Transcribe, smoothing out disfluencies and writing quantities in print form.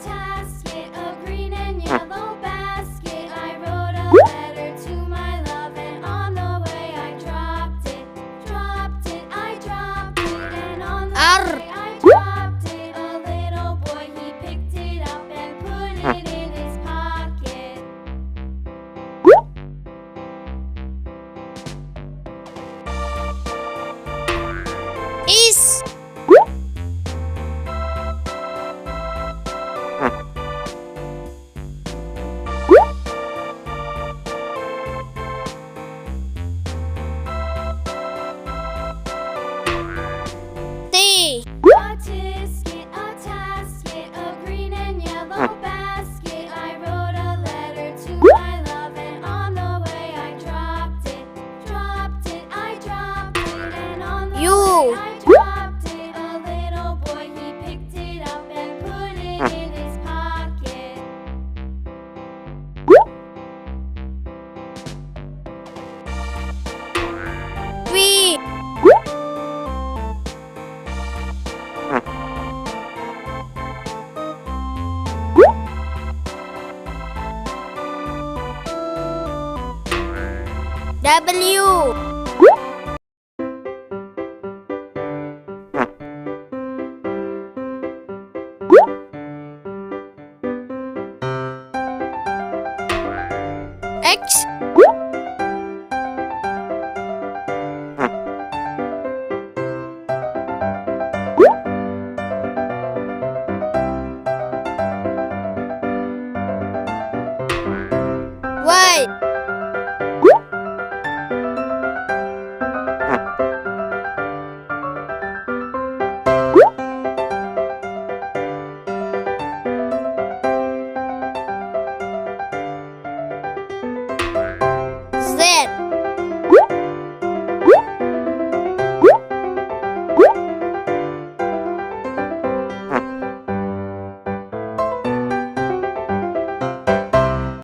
tasket, a green and yellow basket. I wrote a letter to my love, and on the way I dropped it. I dropped it, and on the way I dropped it. A little boy, he picked it up and put it in his pocket. Is T A tasket, a green and yellow basket. I wrote a letter to my love, and on the way I dropped it. I dropped it, and on the U way I dropped it. A little boy, he picked it up and put it in his pocket. V W X